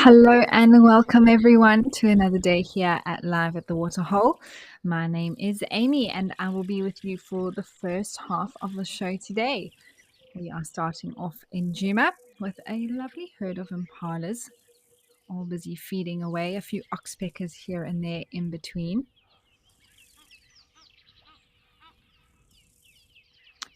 Hello and welcome everyone to another day here at Live at the Waterhole. My name is Amy and I will be with you for the first half of the show today. We are starting off in Juma with a lovely herd of impalas, all busy feeding away, a few oxpeckers here and there in between.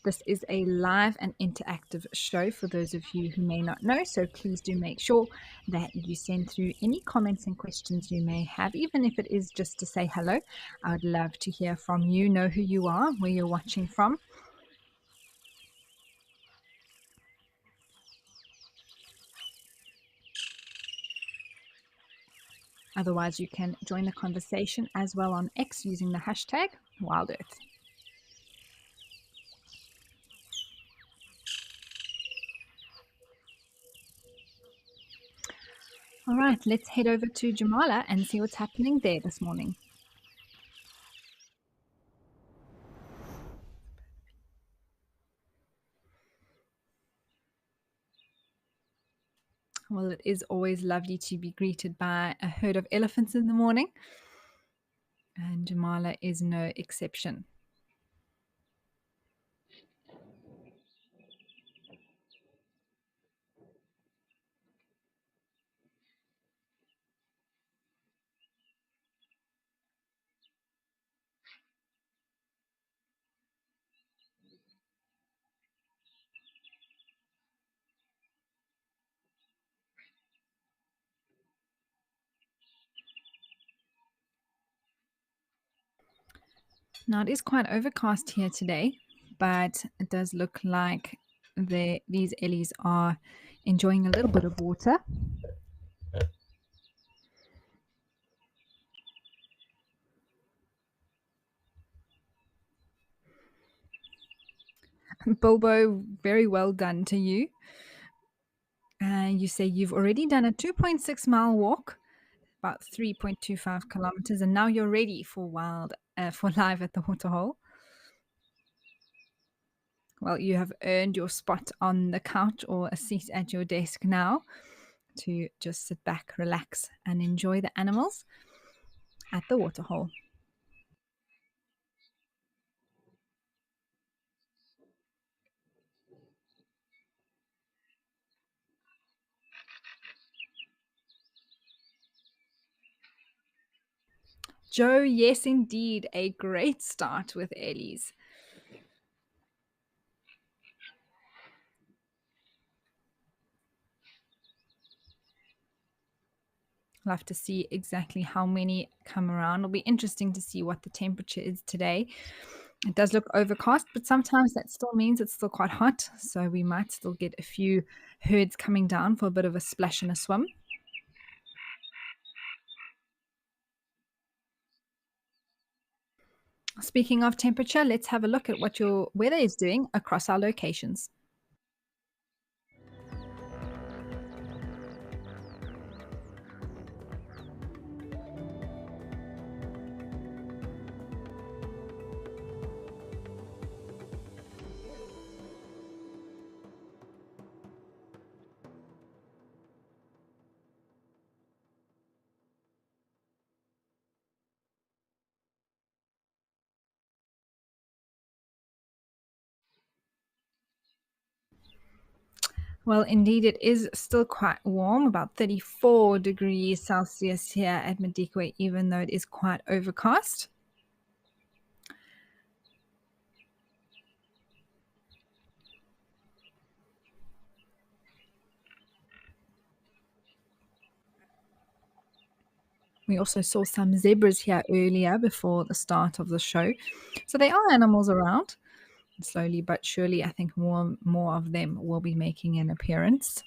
This is a live and interactive show for those of you who may not know, so please do make sure that you send through any comments and questions you may have, even if it is just to say hello. I would love to hear from you, know who you are, where you're watching from. Otherwise, you can join the conversation as well on X using the hashtag WildEarth. All right, let's head over to Jamala and see what's happening there this morning. Well, it is always lovely to be greeted by a herd of elephants in the morning, and Jamala is no exception. Now it is quite overcast here today, but it does look like these ellies are enjoying a little bit of water. Bilbo, very well done to you. You say you've already done a 2.6-mile walk, about 3.25 kilometers, and now you're ready for for live at the Waterhole. Well, you have earned your spot on the couch or a seat at your desk now to just sit back, relax, and enjoy the animals at the Waterhole. Joe, yes, indeed, a great start with Ellie's. I'll have to see exactly how many come around. It'll be interesting to see what the temperature is today. It does look overcast, but sometimes that still means it's still quite hot. So we might still get a few herds coming down for a bit of a splash and a swim. Speaking of temperature, let's have a look at what your weather is doing across our locations. Well, indeed, it is still quite warm, about 34 degrees Celsius here at Madikwe, even though it is quite overcast. We also saw some zebras here earlier before the start of the show. So there are animals around. Slowly but surely, I think more of them will be making an appearance.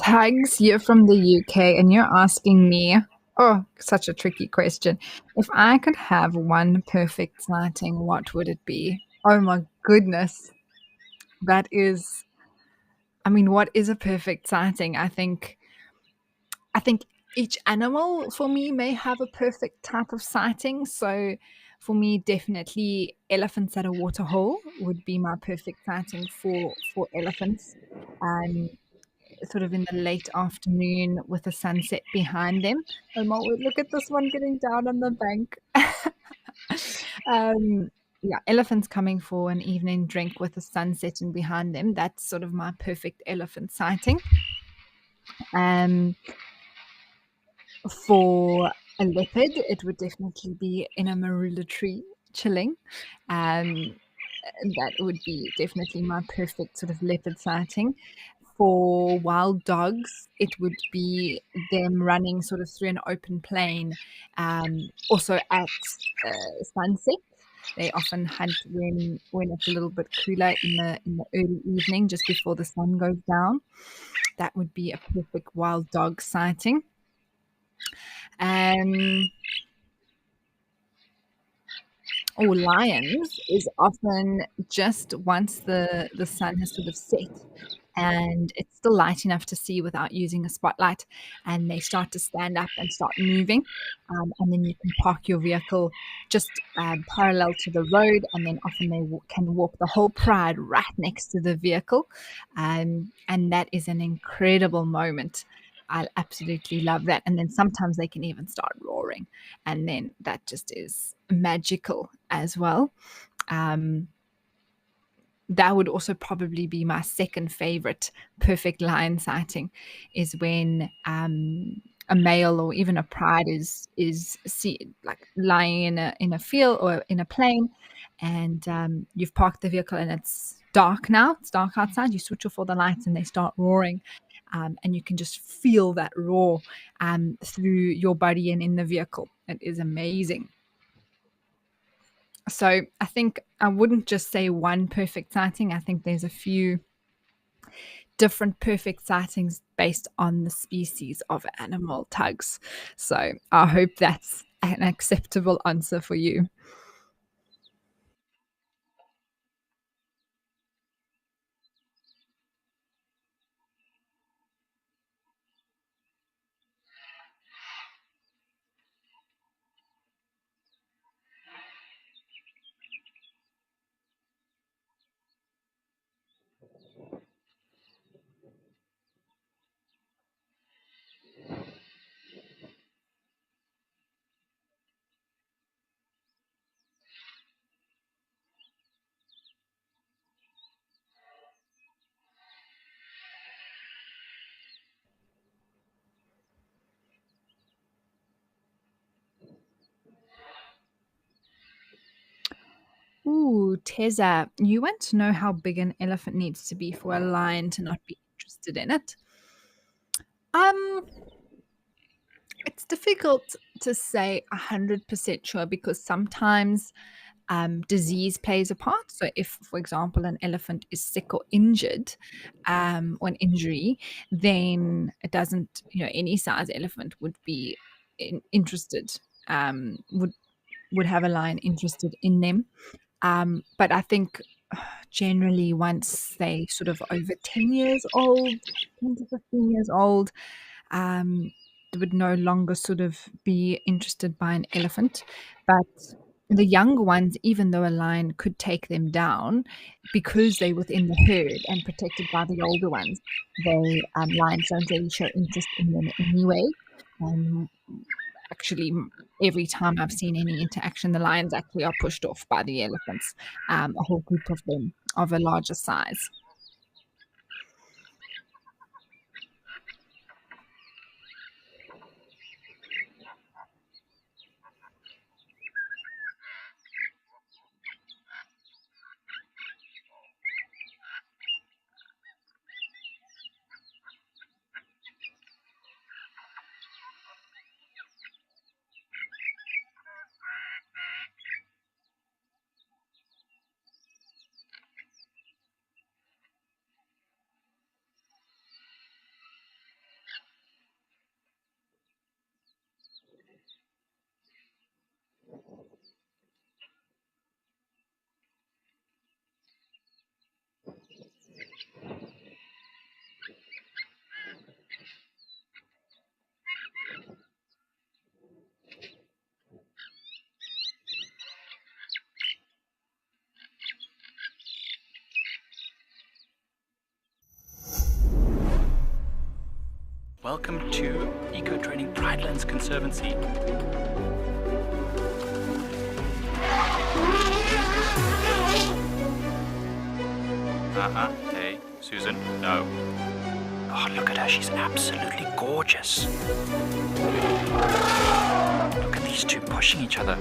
Tags, you're from the UK and you're asking me, oh, such a tricky question. If I could have one perfect sighting, what would it be? Oh my goodness. That is, I mean, what is a perfect sighting? I think each animal for me may have a perfect type of sighting. So for me, definitely elephants at a waterhole would be my perfect sighting for elephants. Um, Sort of in the late afternoon with the sunset behind them. Oh my word, look at this one getting down on the bank. um, yeah, elephants coming for an evening drink with the sun setting behind them. That's sort of my perfect elephant sighting. Um, for a leopard, it would definitely be in a marula tree chilling. Um, that would be definitely my perfect sort of leopard sighting. For wild dogs, it would be them running sort of through an open plain, also at sunset. They often hunt when it's a little bit cooler in the early evening, just before the sun goes down. That would be a perfect wild dog sighting. Um, or lions is often just once the sun has sort of set and it's still light enough to see without using a spotlight, and they start to stand up and start moving, and then you can park your vehicle just parallel to the road, and then often they can walk the whole pride right next to the vehicle, and that is an incredible moment. I absolutely love that. And then sometimes they can even start roaring, and then that just is magical as well. Um, that would also probably be my second favorite perfect lion sighting, is when a male or even a pride like lying in a field or in a plain, and you've parked the vehicle and it's dark now. It's dark outside. You switch off all the lights and they start roaring, and you can just feel that roar through your body and in the vehicle. It is amazing. So I think I wouldn't just say one perfect sighting. I think there's a few different perfect sightings based on the species of animal tugs. So I hope that's an acceptable answer for you. Ooh, Teza, you want to know how big an elephant needs to be for a lion to not be interested in it? Um, it's difficult to say 100% sure because sometimes disease plays a part. So, if, for example, an elephant is sick or injured, or an injury, then it doesn't, any size elephant would be interested, would have a lion interested in them. But I think generally once they sort of over 10 years old, 10 to 15 years old, um, they would no longer sort of be interested by an elephant. But the younger ones, even though a lion could take them down, because they're within the herd and protected by the older ones, lions don't really show interest in them anyway. Um, Actually, every time I've seen any interaction, the lions actually are pushed off by the elephants, a whole group of them of a larger size. Welcome to Eco Training Pridelands Conservancy. Hey, Susan, no. Oh, look at her, she's absolutely gorgeous. Look at these two pushing each other.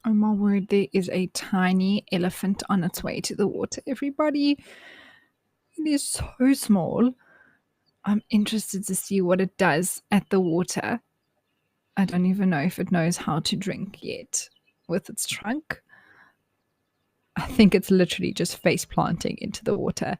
Oh my word, there is a tiny elephant on its way to the water, everybody. It is so small. I'm interested to see what it does at the water. I don't even know if it knows how to drink yet with its trunk. I think it's literally just face planting into the water.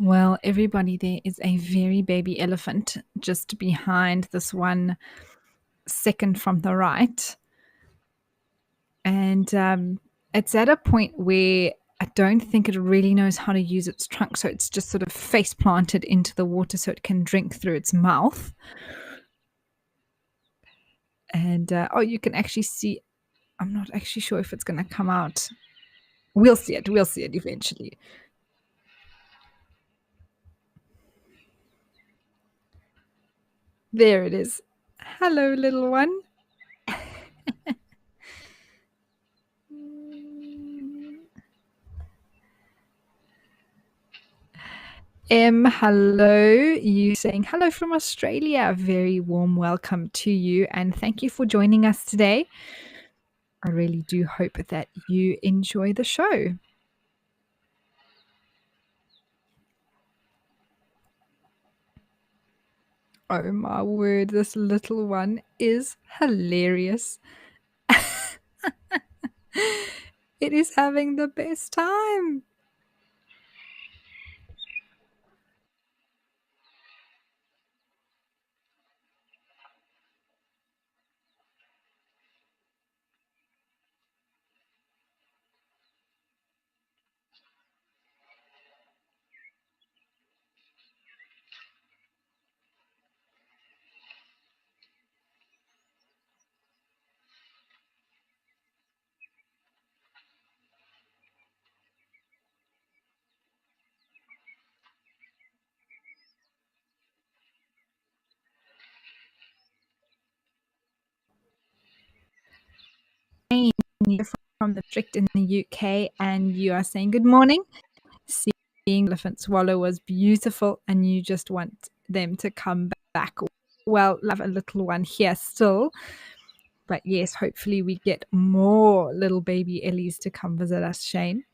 Well, everybody, there is a very baby elephant just behind this one second from the right. And it's at a point where I don't think it really knows how to use its trunk. So it's just sort of face planted into the water so it can drink through its mouth. And you can actually see I'm not actually sure if it's going to come out. We'll see it. We'll see it eventually. There it is. Hello, little one. Hello. You saying hello from Australia. A very warm welcome to you and thank you for joining us today. I really do hope that you enjoy the show. Oh my word, this little one is hilarious. It is having the best time. From the district in the UK, and you are saying good morning. Seeing elephant swallow was beautiful, and you just want them to come back. Well, love a little one here still, but yes, hopefully we get more little baby Ellies to come visit us, Shane.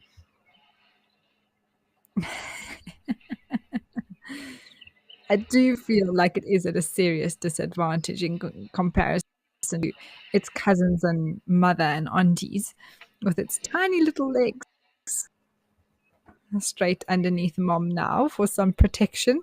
I do feel like it is at a serious disadvantage in comparison to its cousins and mother and aunties with its tiny little legs. Straight underneath mom now for some protection.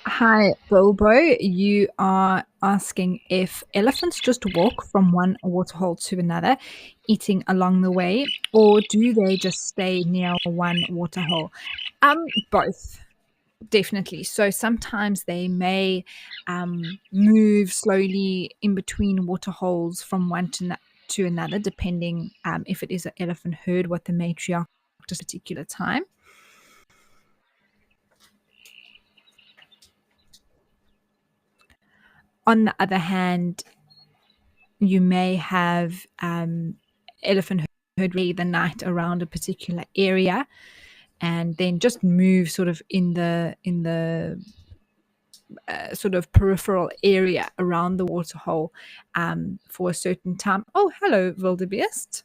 Hi, Bilbo. You are asking if elephants just walk from one waterhole to another, eating along the way, or do they just stay near one waterhole? Both, definitely. So sometimes they may move slowly in between waterholes from one to another, depending if it is an elephant herd, what the matriarch does at a particular time. On the other hand, you may have elephant herd lay the night around a particular area and then just move sort of in the sort of peripheral area around the waterhole for a certain time. Oh, hello, wildebeest.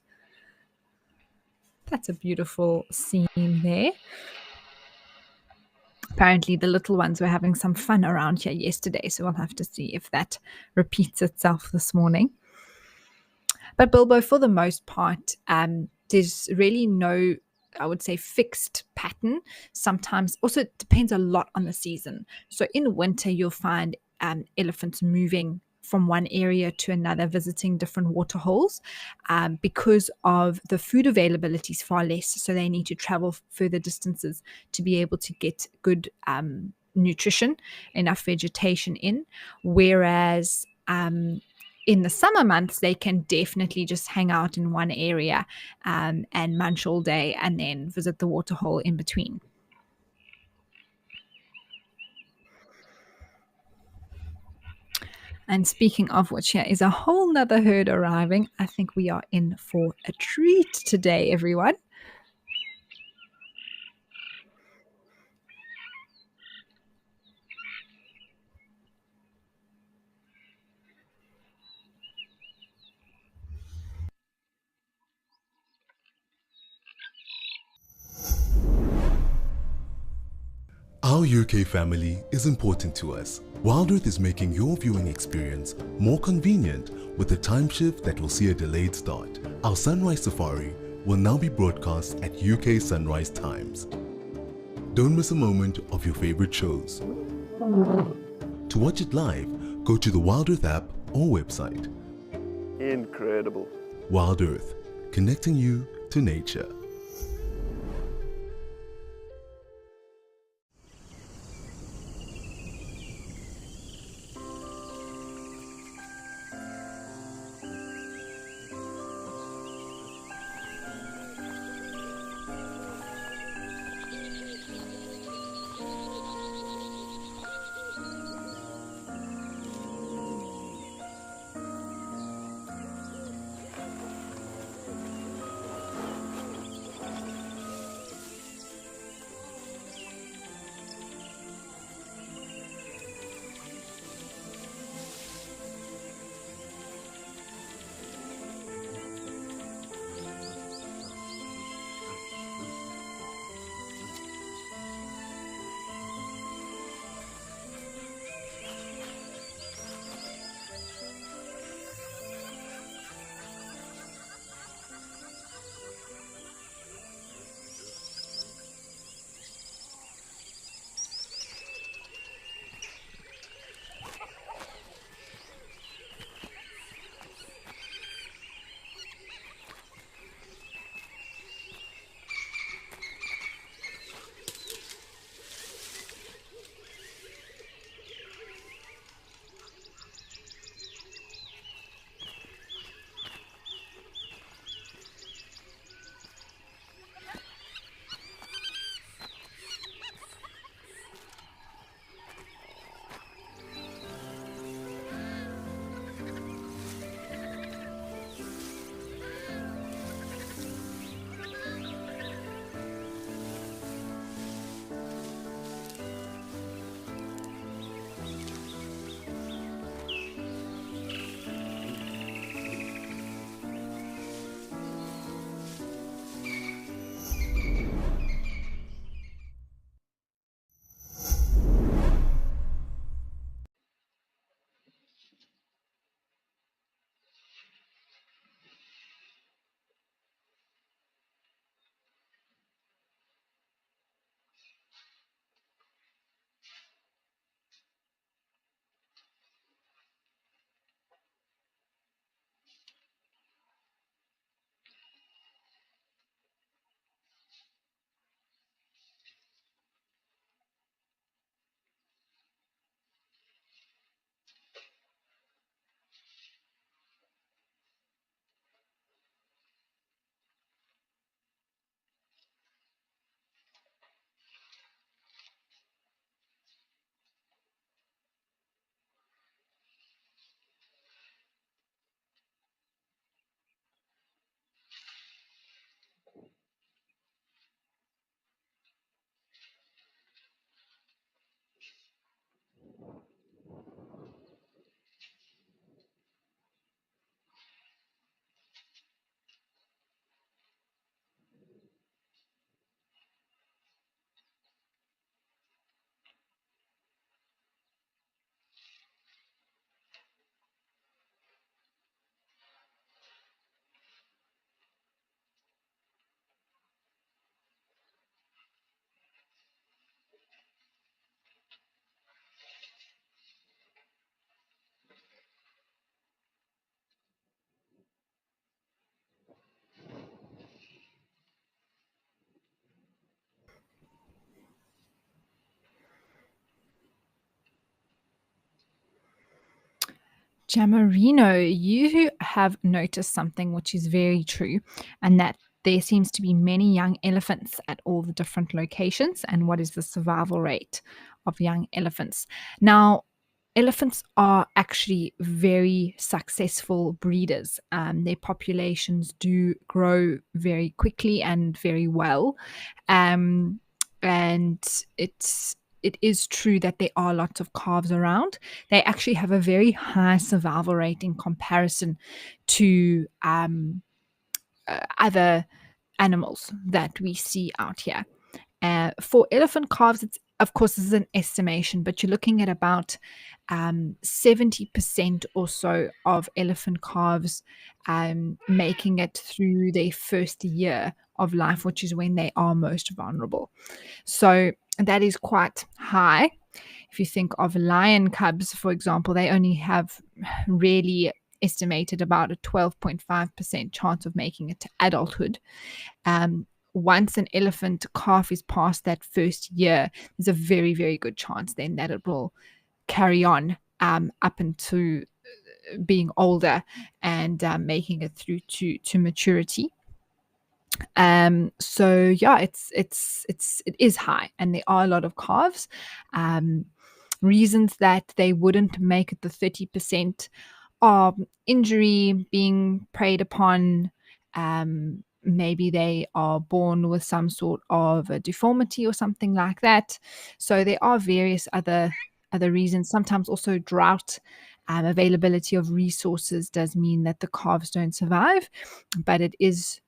That's a beautiful scene there. Apparently, the little ones were having some fun around here yesterday, so we'll have to see if that repeats itself this morning. But Bilbo, for the most part, there's really no, I would say, fixed pattern. Sometimes also it depends a lot on the season. So in winter, you'll find elephants moving from one area to another, visiting different water holes, because of the food availability is far less. So they need to travel further distances to be able to get good nutrition, enough vegetation in. Whereas in the summer months, they can definitely just hang out in one area and munch all day and then visit the water hole in between. And speaking of which, here is a whole nother herd arriving. I think we are in for a treat today, everyone. Our UK family is important to us. WildEarth is making your viewing experience more convenient with a time shift that will see a delayed start. Our sunrise safari will now be broadcast at UK sunrise times. Don't miss a moment of your favorite shows. To watch it live, go to the WildEarth app or website. Incredible. WildEarth, connecting you to nature. Jamarino, you have noticed something which is very true, and that there seems to be many young elephants at all the different locations. And what is the survival rate of young elephants? Now, elephants are actually very successful breeders. Their populations do grow very quickly and very well. Um, and it is true that there are lots of calves around. They actually have a very high survival rate in comparison to other animals that we see out here. For elephant calves, it's of course this is an estimation, but you're looking at about 70% or so of elephant calves making it through their first year of life, which is when they are most vulnerable. So that is quite high. If you think of lion cubs, for example, they only have really estimated about a 12.5% chance of making it to adulthood. Once an elephant calf is past that first year, there's a very, very good chance then that it will carry on up into being older and making it through to maturity. So yeah, it is high, and there are a lot of calves. Um, Reasons that they wouldn't make it the 30% are injury, being preyed upon. Maybe they are born with some sort of a deformity or something like that. So there are various other reasons. Sometimes also drought. Availability of resources does mean that the calves don't survive, but it is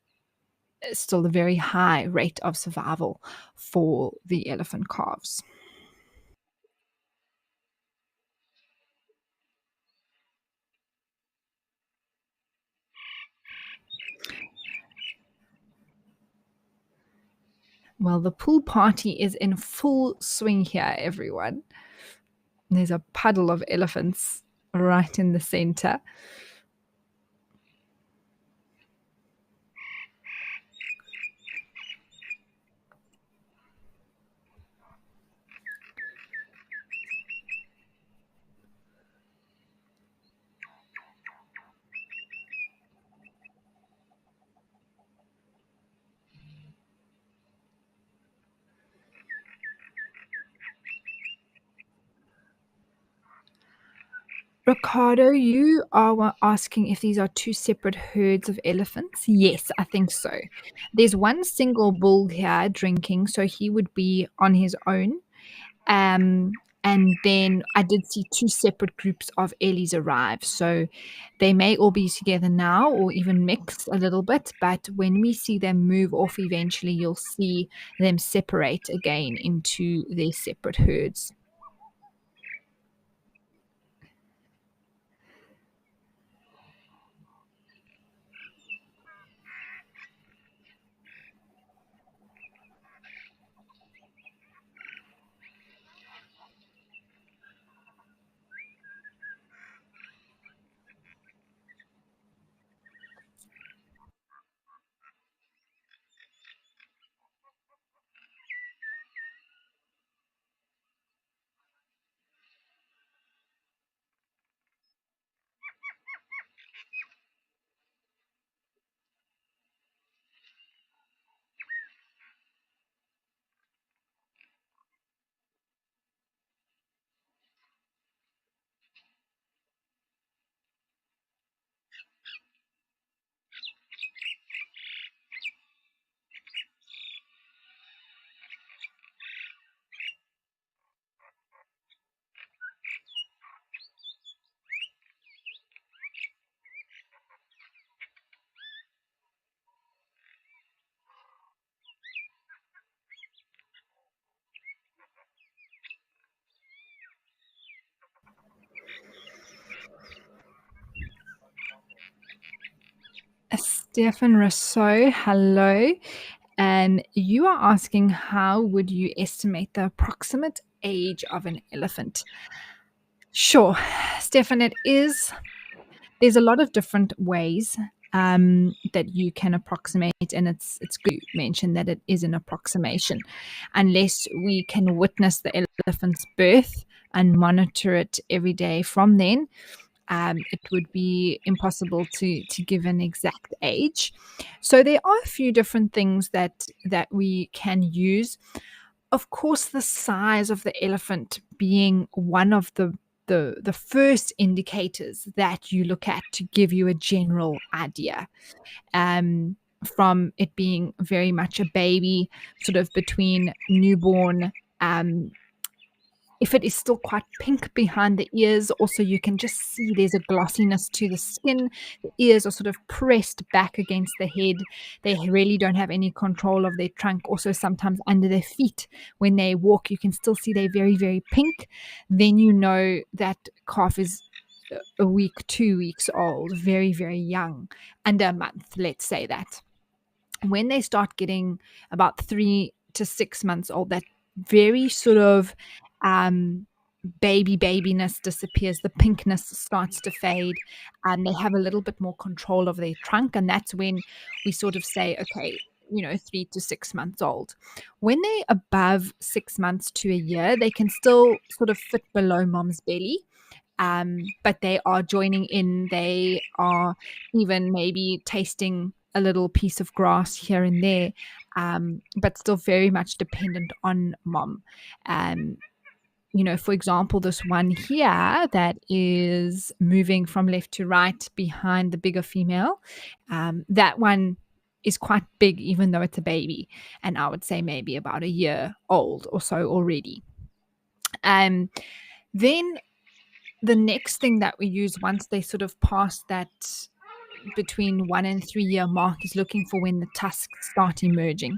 still a very high rate of survival for the elephant calves. Well, the pool party is in full swing here, everyone. There's a puddle of elephants right in the center. Ricardo, you are asking if these are two separate herds of elephants. Yes, I think so. There's one single bull here drinking, so he would be on his own. And then I did see two separate groups of Ellies arrive. So they may all be together now or even mix a little bit. But when we see them move off eventually, you'll see them separate again into their separate herds. Stefan Rousseau, hello. And you are asking how would you estimate the approximate age of an elephant? Sure, Stefan, there's a lot of different ways that you can approximate, and it's good to mention that it is an approximation, unless we can witness the elephant's birth and monitor it every day from then. it would be impossible to give an exact age. So there are a few different things that we can use. Of course, the size of the elephant being one of the first indicators that you look at to give you a general idea. Um, from it being very much a baby, sort of between newborn, if it is still quite pink behind the ears, also you can just see there's a glossiness to the skin. The ears are sort of pressed back against the head. They really don't have any control of their trunk. Also, sometimes under their feet, when they walk, you can still see they're very, very pink. Then you know that calf is a week, 2 weeks old, very, very young, under a month, let's say that. When they start getting about 3 to 6 months old, that very sort of um, babiness disappears. The pinkness starts to fade, and they have a little bit more control of their trunk. And that's when we sort of say, okay, 3 to 6 months old. When they're above 6 months to a year, they can still sort of fit below mom's belly. But they are joining in. They are even maybe tasting a little piece of grass here and there, but still very much dependent on mom. Um, for example, this one here that is moving from left to right behind the bigger female, that one is quite big, even though it's a baby. And I would say maybe about a year old or so already. Then the next thing that we use once they sort of pass that between 1 and 3 year mark is looking for when the tusks start emerging.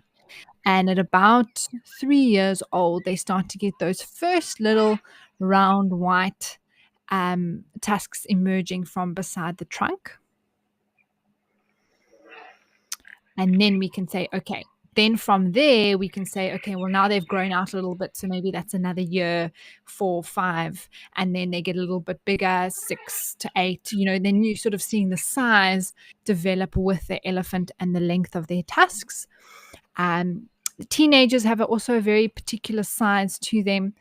And at about 3 years old, they start to get those first little round white tusks emerging from beside the trunk. And then we can say, okay, then from there, we can say, okay, well, now they've grown out a little bit. So maybe that's another year, 4, 5. And then they get a little bit bigger, 6 to 8. Then you're sort of seeing the size develop with the elephant and the length of their tusks. The teenagers have also a very particular size to them.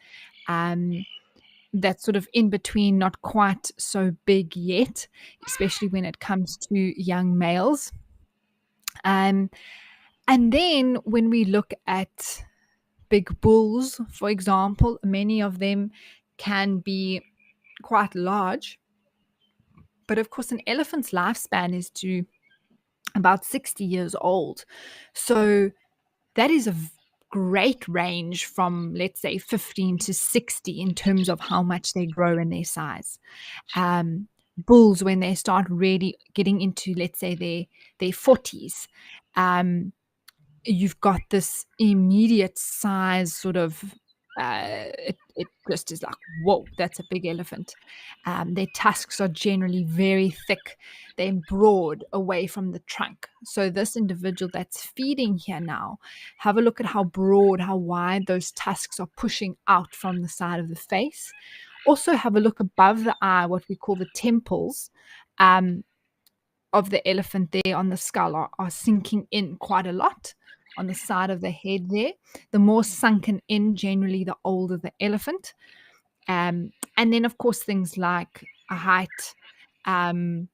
That's sort of in between, not quite so big yet, especially when it comes to young males. And then when we look at big bulls, for example, many of them can be quite large. But of course, an elephant's lifespan is to about 60 years old. So that is a great range from, let's say, 15 to 60 in terms of how much they grow in their size. Bulls, when they start really getting into, let's say, their 40s, you've got this immediate size sort of it just is like, whoa, that's a big elephant. Their tusks are generally very thick. They're broad away from the trunk. So this individual that's feeding here now, have a look at how broad, how wide those tusks are pushing out from the side of the face. Also have a look above the eye, what we call the temples of the elephant there on the skull are sinking in quite a lot on the side of the head there. The more sunken in, generally, the older the elephant. And then, of course, things like a height and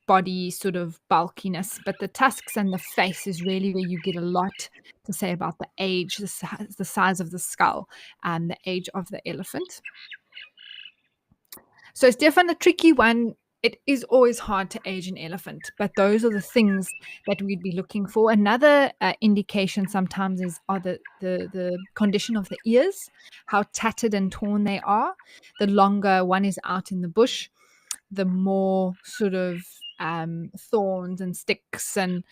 body sort of bulkiness. But the tusks and the face is really where you get a lot to say about the age, the size of the skull, and the age of the elephant. So it's definitely a tricky one. It is always hard to age an elephant, but those are the things that we'd be looking for. Another indication sometimes are the condition of the ears, how tattered and torn they are. The longer one is out in the bush, the more sort of thorns and sticks and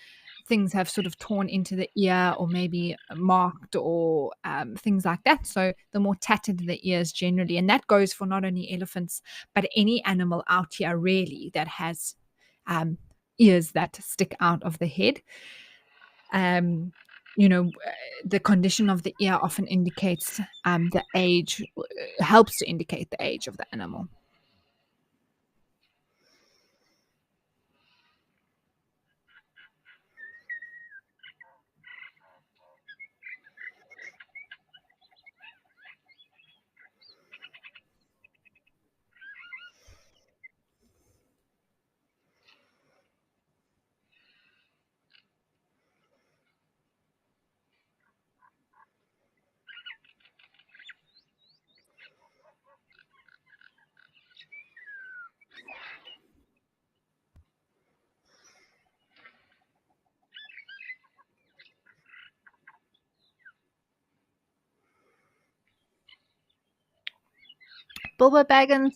things have sort of torn into the ear or maybe marked or things like that. So the more tattered the ears generally, and that goes for not only elephants, but any animal out here really that has ears that stick out of the head. The condition of the ear often indicates the age, helps to indicate the age of the animal. Bilbo Baggins,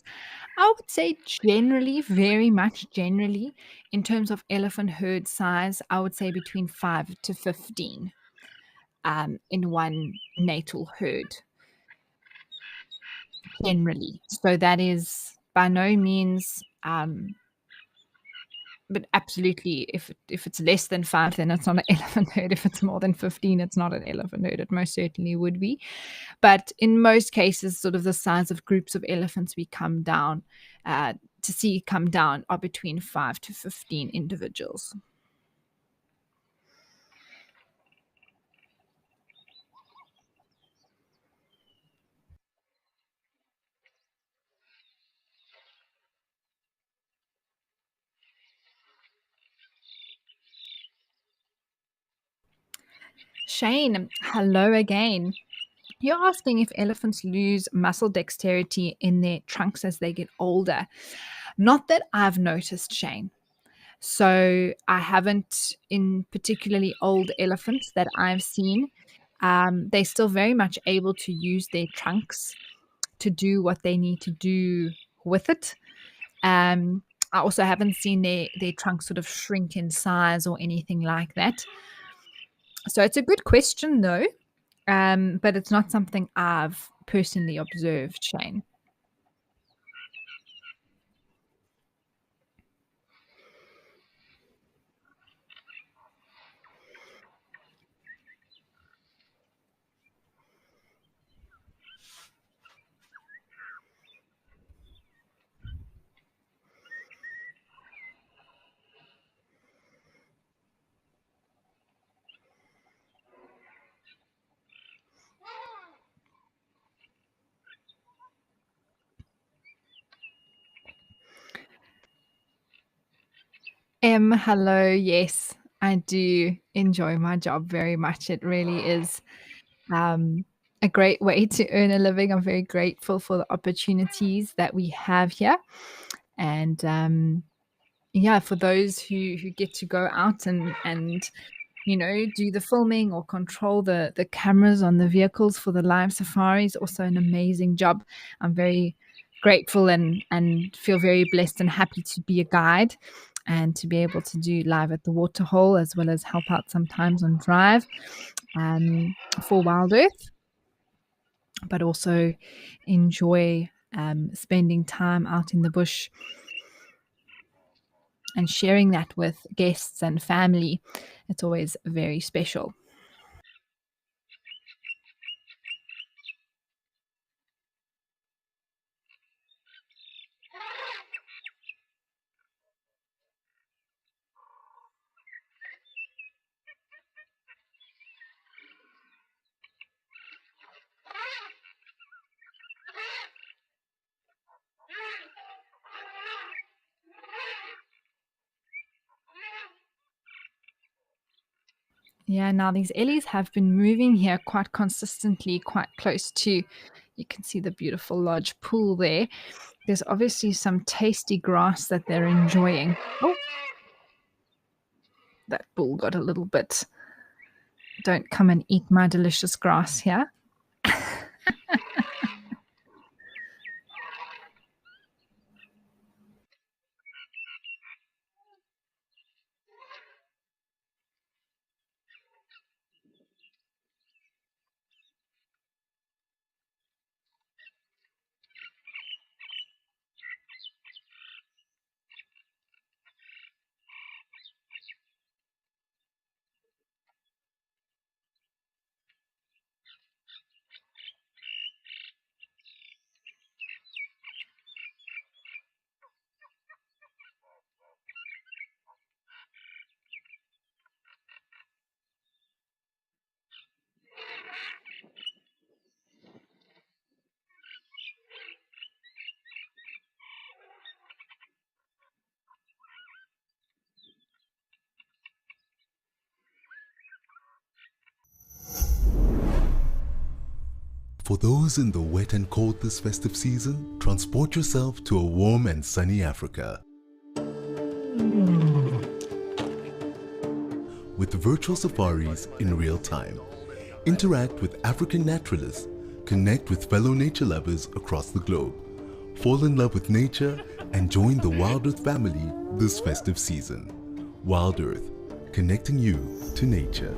I would say generally, very much generally, in terms of elephant herd size, I would say between 5 to 15 in one natal herd, generally. So that is by no means, but absolutely, if it's less than 5, then it's not an elephant herd. If it's more than 15, it's not an elephant herd. It most certainly would be. But in most cases, sort of the size of groups of elephants we come down to see come down are between 5 to 15 individuals. Shane, hello again. You're asking if elephants lose muscle dexterity in their trunks as they get older. Not that I've noticed, Shane. So I haven't, in particularly old elephants that I've seen. They're still very much able to use their trunks to do what they need to do with it. I also haven't seen their trunks sort of shrink in size or anything like that. So it's a good question, though, but it's not something I've personally observed, Shane. Hello. Yes, I do enjoy my job very much. It really is a great way to earn a living. I'm very grateful for the opportunities that we have here. And yeah, for those who get to go out and do the filming or control the cameras on the vehicles for the live safaris, also an amazing job. I'm very grateful and feel very blessed and happy to be a guide and to be able to do live at the Waterhole as well as help out sometimes on drive for WildEarth, but also enjoy spending time out in the bush and sharing that with guests and family. It's always very special. Yeah, now these ellies have been moving here quite consistently, quite close to, you can see the beautiful lodge pool there. There's obviously some tasty grass that they're enjoying. Oh, that bull got a little bit, don't come and eat my delicious grass here. For those in the wet and cold this festive season, transport yourself to a warm and sunny Africa. With virtual safaris in real time. Interact with African naturalists, connect with fellow nature lovers across the globe, Fall in love with nature and join the WildEarth family this festive season. WildEarth, connecting you to nature.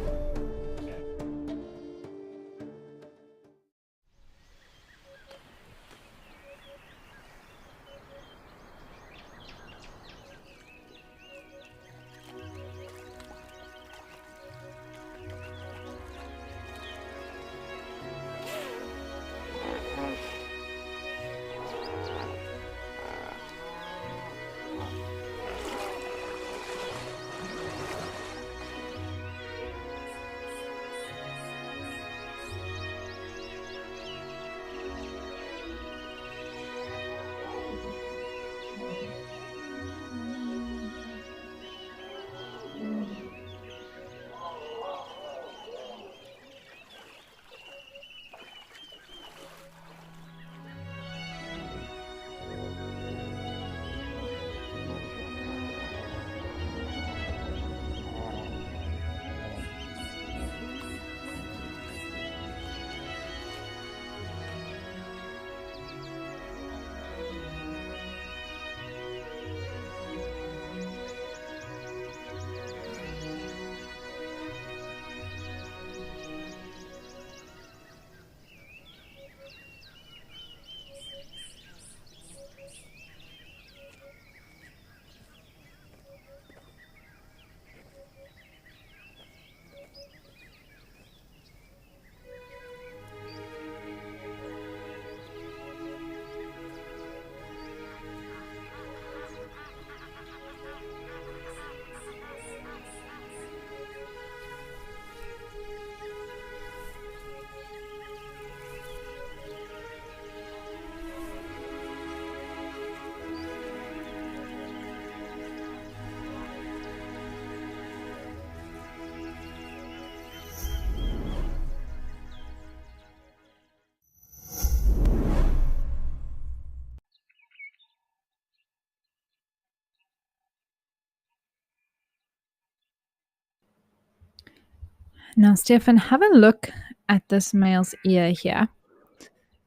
Now, Stefan, have a look at this male's ear here.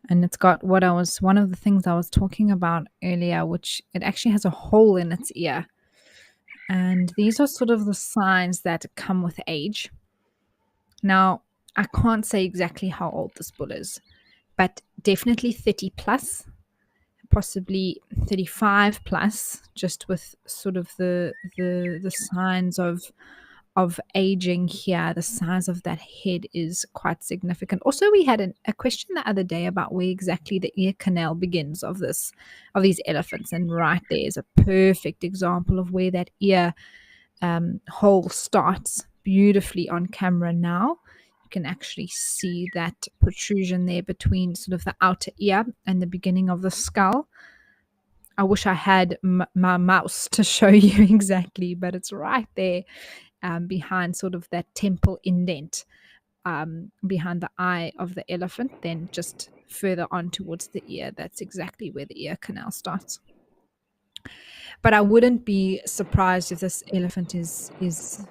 And it's got one of the things I was talking about earlier, which it actually has a hole in its ear. And these are sort of the signs that come with age. Now, I can't say exactly how old this bull is, but definitely 30 plus, possibly 35 plus, just with sort of the signs of aging here. The size of that head is quite significant. Also, we had a question the other day about where exactly the ear canal begins of these elephants, and right there is a perfect example of where that ear hole starts beautifully on camera. Now you can actually see that protrusion there between sort of the outer ear and the beginning of the skull. I wish I had my mouse to show you exactly, but it's right there behind sort of that temple indent, behind the eye of the elephant, then just further on towards the ear. That's exactly where the ear canal starts. But I wouldn't be surprised if this elephant is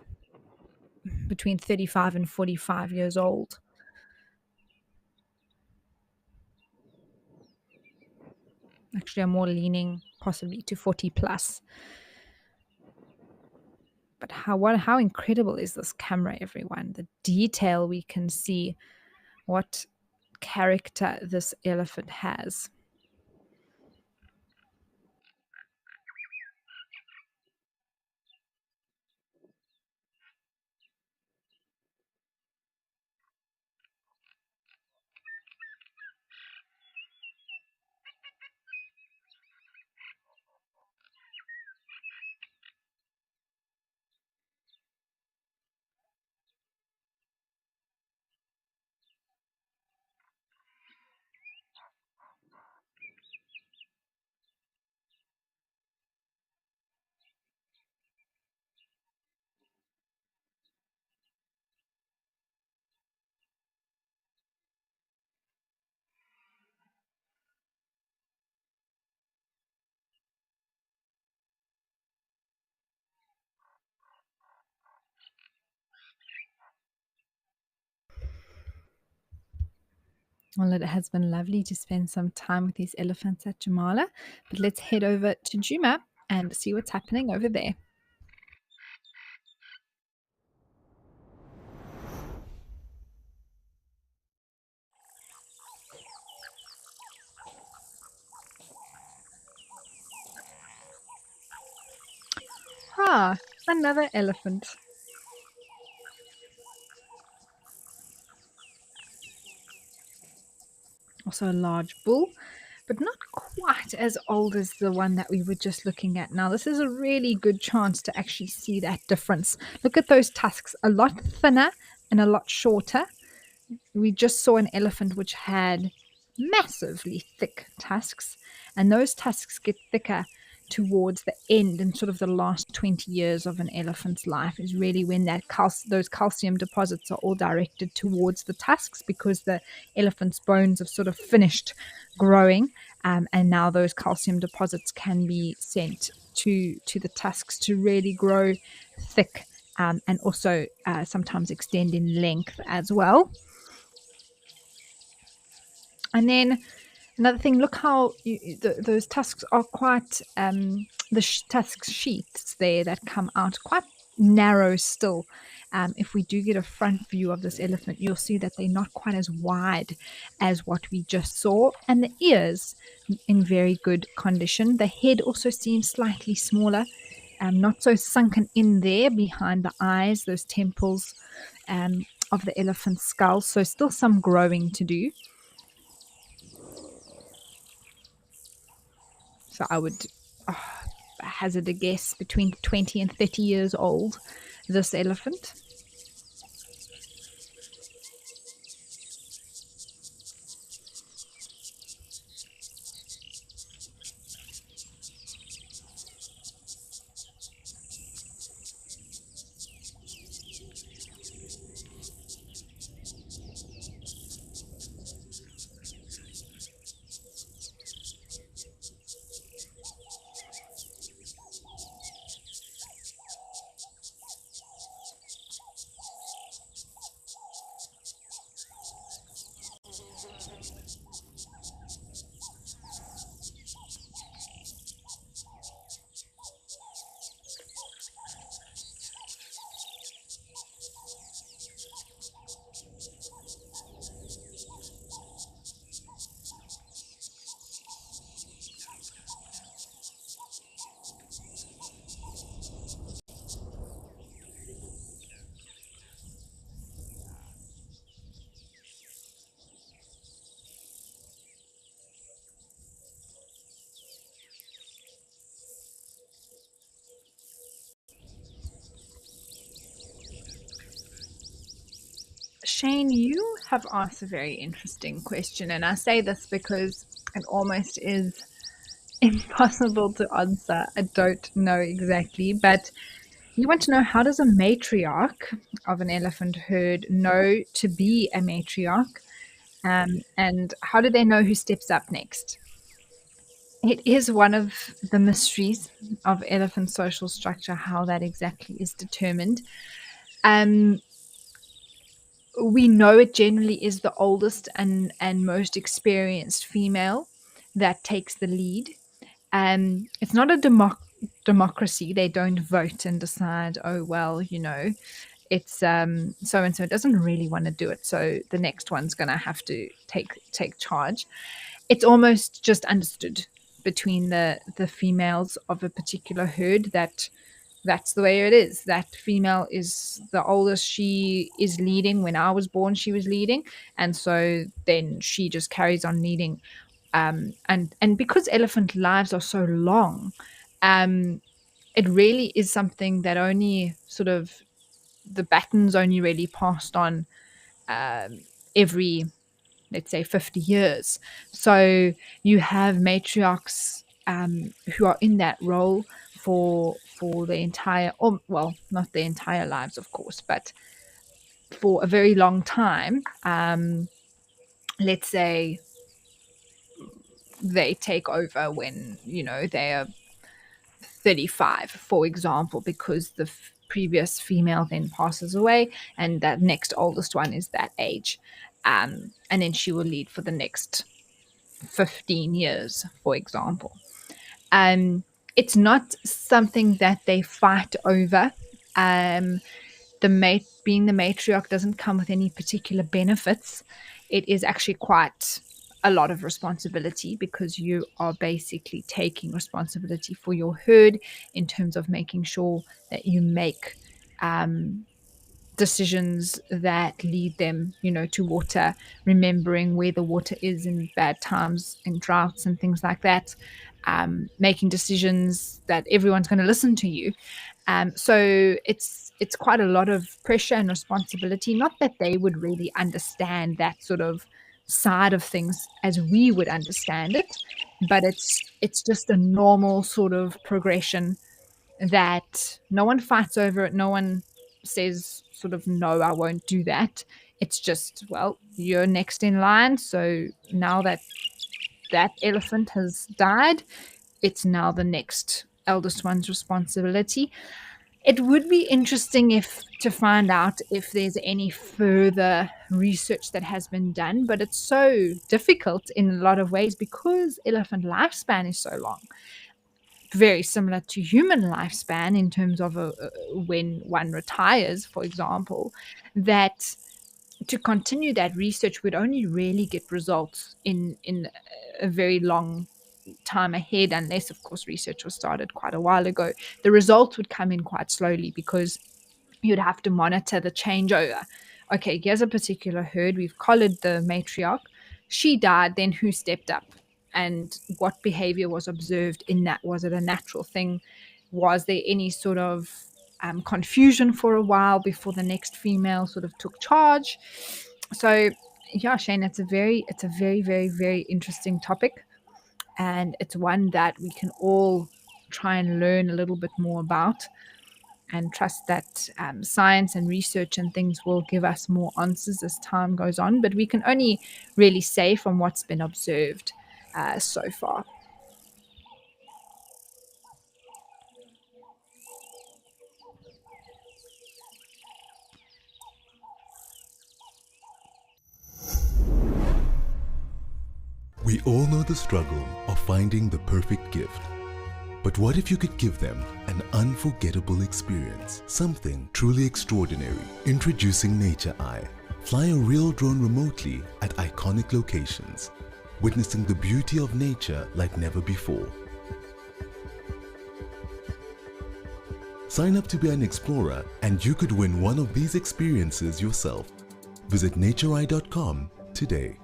between 35 and 45 years old. Actually, I'm more leaning possibly to 40 plus. But how incredible is this camera, everyone? The detail we can see, what character this elephant has. Well, it has been lovely to spend some time with these elephants at Jamala, but let's head over to Juma and see what's happening over there. Ah, another elephant. Also a large bull, but not quite as old as the one that we were just looking at. Now, this is a really good chance to actually see that difference. Look at those tusks, a lot thinner and a lot shorter. We just saw an elephant which had massively thick tusks, and those tusks get thicker towards the end, and sort of the last 20 years of an elephant's life is really when those calcium deposits are all directed towards the tusks, because the elephant's bones have sort of finished growing, and now those calcium deposits can be sent to the tusks to really grow thick, and also sometimes extend in length as well. And then another thing, look how those tusks are quite, tusk sheaths there that come out quite narrow still. If we do get a front view of this elephant, you'll see that they're not quite as wide as what we just saw. And the ears in very good condition. The head also seems slightly smaller, not so sunken in there behind the eyes, those temples of the elephant's skull. So still some growing to do. So I would hazard a guess between 20 and 30 years old, this elephant. Shane, you have asked a very interesting question, and I say this because it almost is impossible to answer. I don't know exactly, but you want to know, how does a matriarch of an elephant herd know to be a matriarch? And how do they know who steps up next? It is one of the mysteries of elephant social structure, how that exactly is determined. Um, we know it generally is the oldest and most experienced female that takes the lead. It's not a democracy. They don't vote and decide, oh, well, it's so and so doesn't really want to do it, so the next one's going to have to take charge. It's almost just understood between the females of a particular herd that that's the way it is. That female is the oldest. She is leading. When I was born, she was leading, and so then she just carries on leading. And because elephant lives are so long, it really is something that only sort of the baton's only really passed on every, let's say, 50 years. So you have matriarchs who are in that role for the entire, or well, not the entire lives, of course, but for a very long time. Let's say they take over when they're 35, for example, because the previous female then passes away, and that next oldest one is that age. and then she will lead for the next 15 years, for example. Um, it's not something that they fight over. Um, being the matriarch doesn't come with any particular benefits. It is actually quite a lot of responsibility because you are basically taking responsibility for your herd in terms of making sure that you make um, decisions that lead them, to water, remembering where the water is in bad times, in droughts and things like that, making decisions that everyone's going to listen to you. So it's quite a lot of pressure and responsibility. Not that they would really understand that sort of side of things as we would understand it, but it's just a normal sort of progression that no one fights over it. No one says sort of, no, I won't do that. It's just, well, you're next in line. So now that that elephant has died, it's now the next eldest one's responsibility. It would be interesting if to find out if there's any further research that has been done, but it's so difficult in a lot of ways because elephant lifespan is so long, very similar to human lifespan in terms of when one retires, for example, that to continue that research would only really get results in a very long time ahead, unless of course research was started quite a while ago. The results would come in quite slowly because you'd have to monitor the changeover. Okay, here's a particular herd. We've collared the matriarch. She died. Then who stepped up? And what behavior was observed in that? Was it a natural thing? Was there any sort of confusion for a while before the next female sort of took charge? So, yeah, Shane, it's a very, very, very interesting topic, and it's one that we can all try and learn a little bit more about, and trust that science and research and things will give us more answers as time goes on. But we can only really say from what's been observed so far. We all know the struggle of finding the perfect gift. But what if you could give them an unforgettable experience? Something truly extraordinary. Introducing Nature Eye. Fly a real drone remotely at iconic locations, witnessing the beauty of nature like never before. Sign up to be an explorer and you could win one of these experiences yourself. Visit natureeye.com today.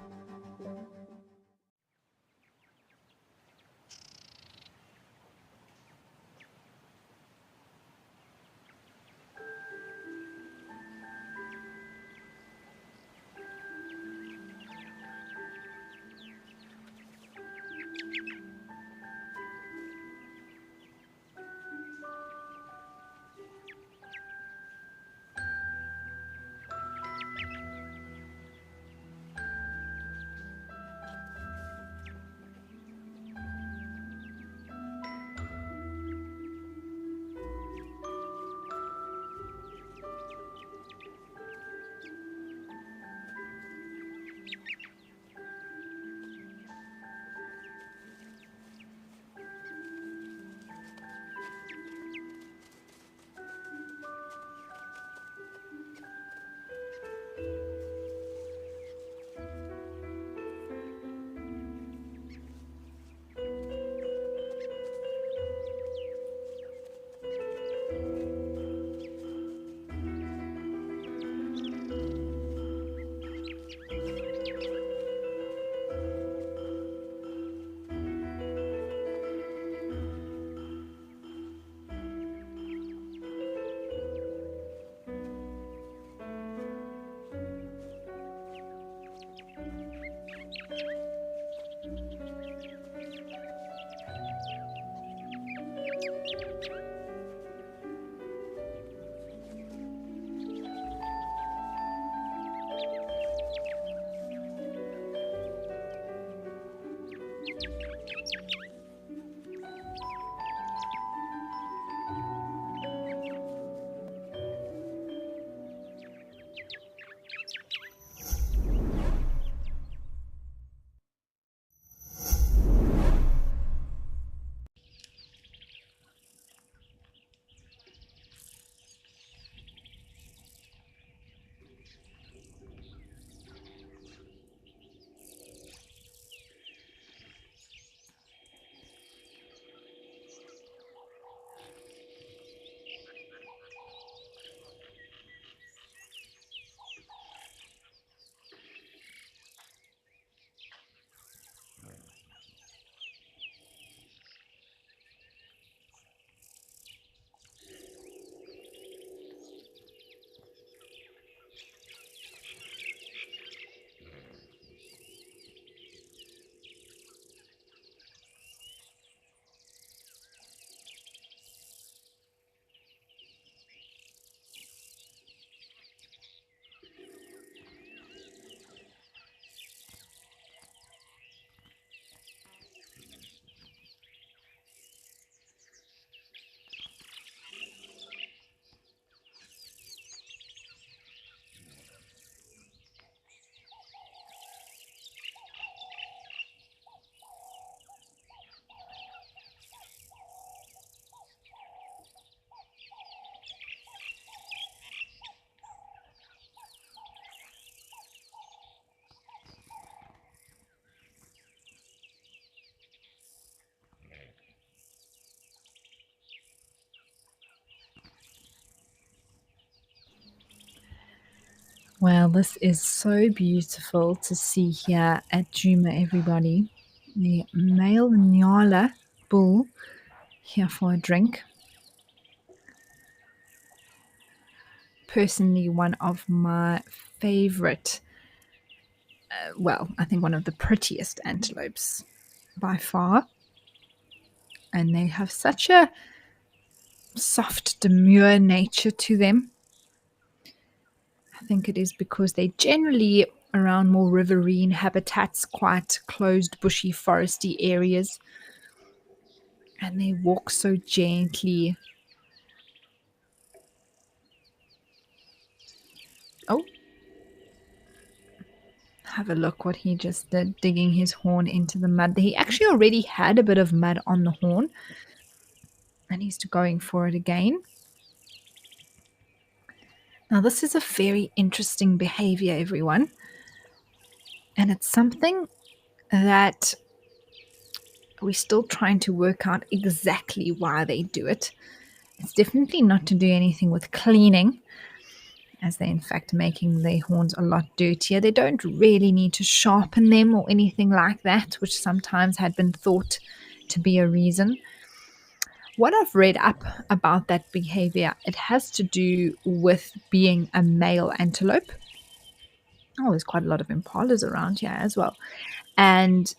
Well, this is so beautiful to see here at Juma, everybody. The male Nyala bull here for a drink. Personally, one of my favorite, I think one of the prettiest antelopes by far. And they have such a soft, demure nature to them. I think it is because they generally around more riverine habitats, quite closed, bushy, foresty areas. And they walk so gently. Oh, have a look what he just did, digging his horn into the mud. He actually already had a bit of mud on the horn, and he's going for it again. Now, this is a very interesting behavior, everyone. And it's something that we're still trying to work out exactly why they do it. It's definitely not to do anything with cleaning, as they're in fact making their horns a lot dirtier. They don't really need to sharpen them or anything like that, which sometimes had been thought to be a reason. What I've read up about that behavior, it has to do with being a male antelope. Oh, there's quite a lot of impalas around here as well. And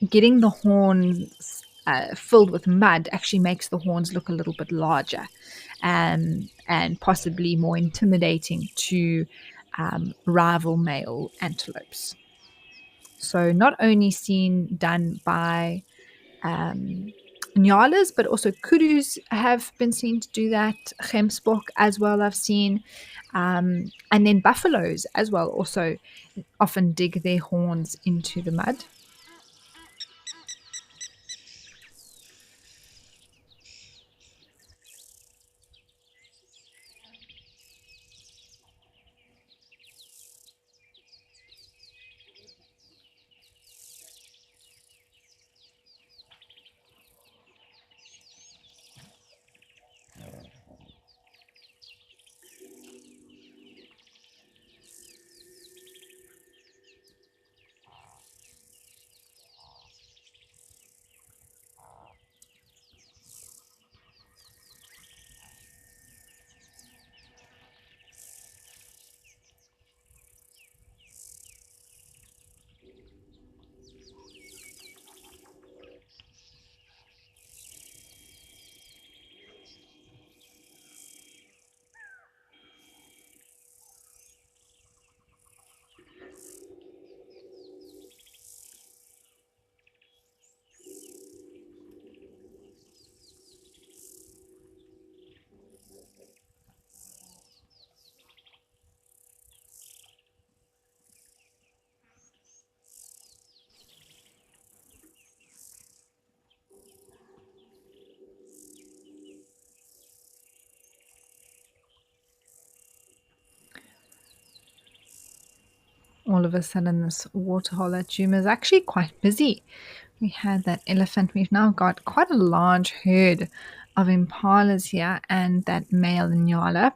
getting the horns filled with mud actually makes the horns look a little bit larger and possibly more intimidating to rival male antelopes. So, not only seen done by nyalas, but also kudus have been seen to do that. Gemsbok as well, I've seen. And then buffaloes as well also often dig their horns into the mud. All of a sudden, this waterhole at Juma is actually quite busy. We had that elephant. We've now got quite a large herd of impalas here and that male nyala.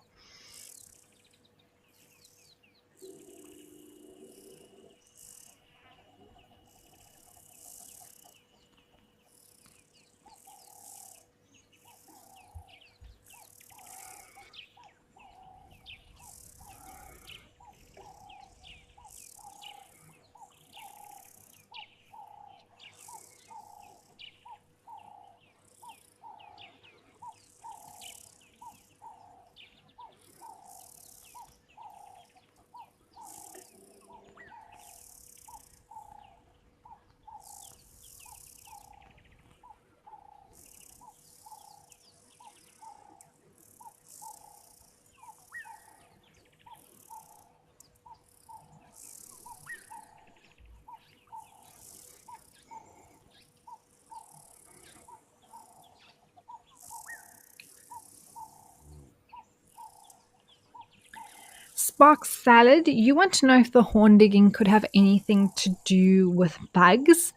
Spark salad. You want to know if the horn digging could have anything to do with bugs?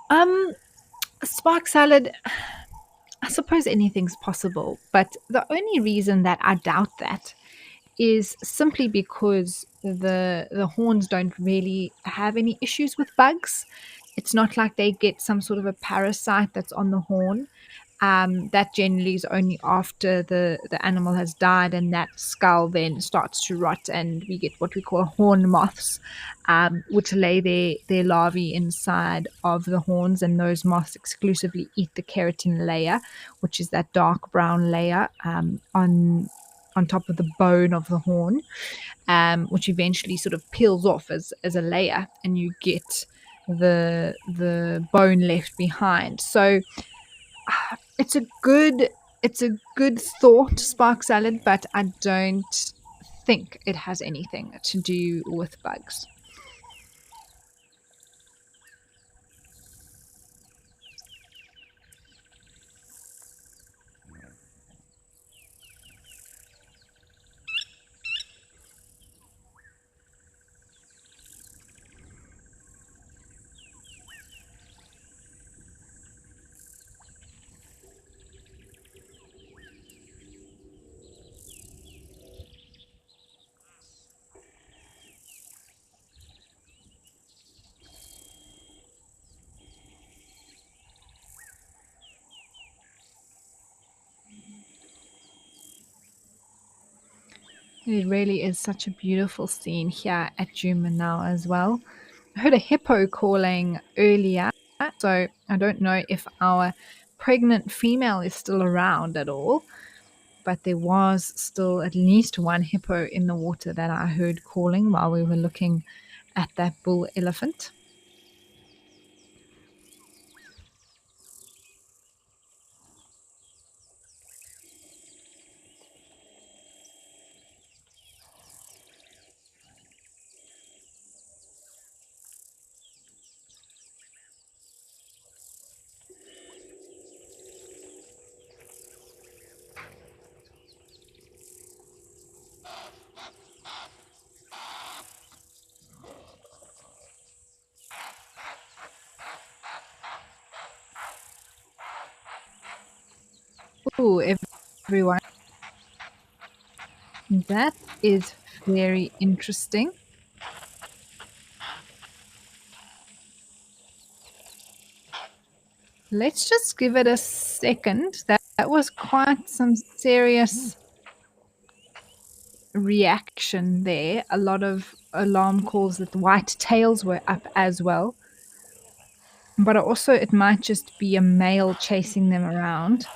Um, Spark salad. I suppose anything's possible, but the only reason that I doubt that is simply because the horns don't really have any issues with bugs. It's not like they get some sort of a parasite that's on the horn. That generally is only after the animal has died, and that skull then starts to rot, and we get what we call horn moths, which lay their larvae inside of the horns, and those moths exclusively eat the keratin layer, which is that dark brown layer on top of the bone of the horn, which eventually sort of peels off as a layer, and you get the bone left behind. So it's a good thought, spark salad, but I don't think it has anything to do with bugs. It really is such a beautiful scene here at Juma now as well. I heard a hippo calling earlier, so I don't know if our pregnant female is still around at all, but there was still at least one hippo in the water that I heard calling while we were looking at that bull elephant. Ooh, everyone, that is very interesting. Let's just give it a second. That was quite some serious reaction there. A lot of alarm calls that the white tails were up as well. But also, it might just be a male chasing them around.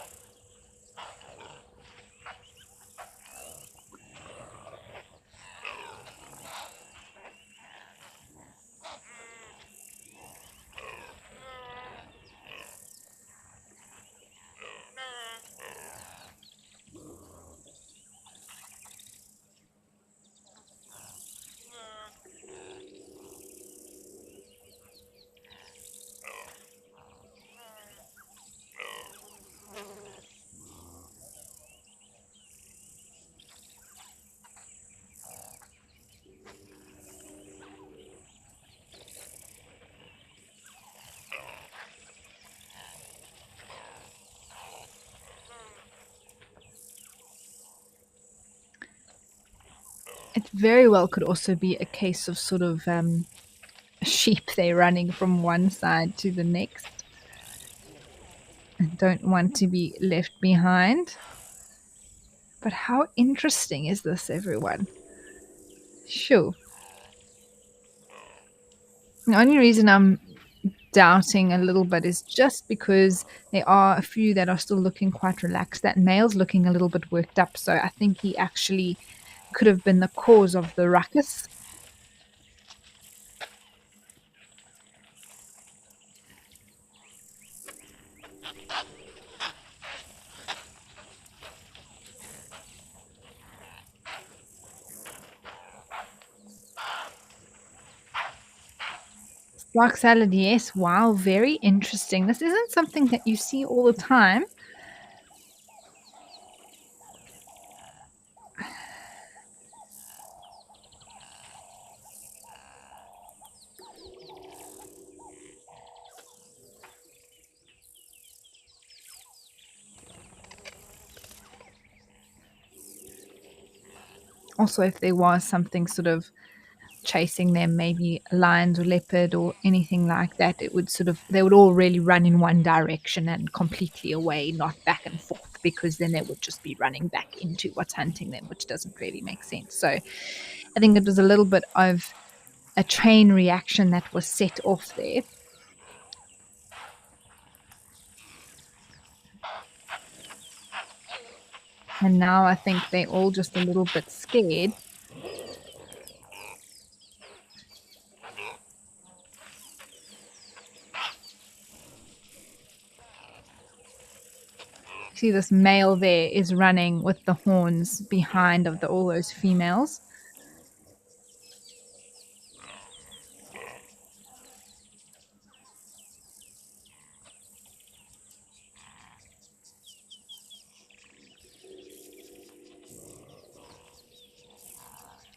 It very well could also be a case of sort of sheep. They're running from one side to the next and don't want to be left behind. But how interesting is this, everyone? Sure. The only reason I'm doubting a little bit is just because there are a few that are still looking quite relaxed. That male's looking a little bit worked up, so I think he actually could have been the cause of the ruckus. Spark salad, yes. Wow, very interesting. This isn't something that you see all the time. Also, if there was something sort of chasing them, maybe lions or leopard or anything like that, it would sort of, they would all really run in one direction and completely away, not back and forth, because then they would just be running back into what's hunting them, which doesn't really make sense. So I think it was a little bit of a chain reaction that was set off there. And now I think they're all just a little bit scared. See, this male there is running with the horns behind of all those females.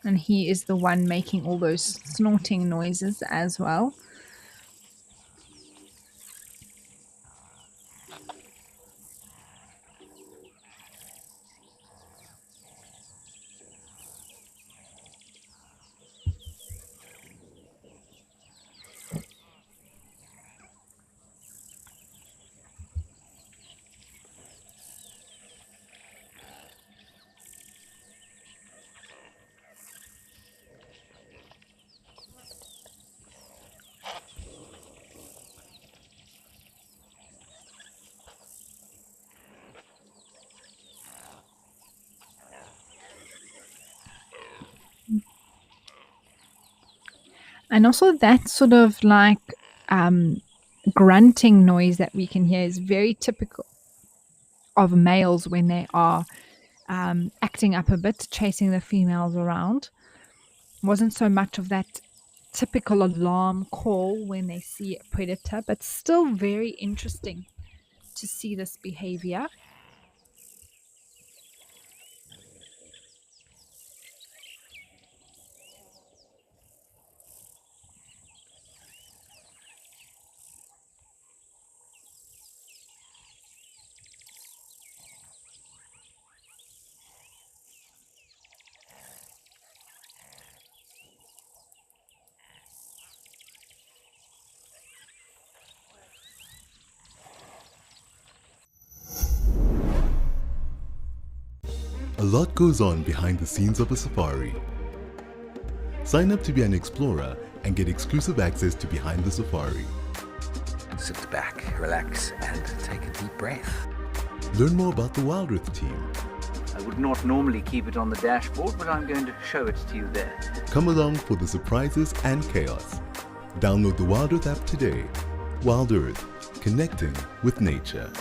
And he is the one making all those snorting noises as well. And also that sort of like grunting noise that we can hear is very typical of males when they are acting up a bit, chasing the females around. Wasn't so much of that typical alarm call when they see a predator, but still very interesting to see this behavior. A lot goes on behind the scenes of a safari. Sign up to be an explorer and get exclusive access to Behind the Safari. Sit back, relax, and take a deep breath. Learn more about the WildEarth team. I would not normally keep it on the dashboard, but I'm going to show it to you there. Come along for the surprises and chaos. Download the WildEarth app today. WildEarth, connecting with nature.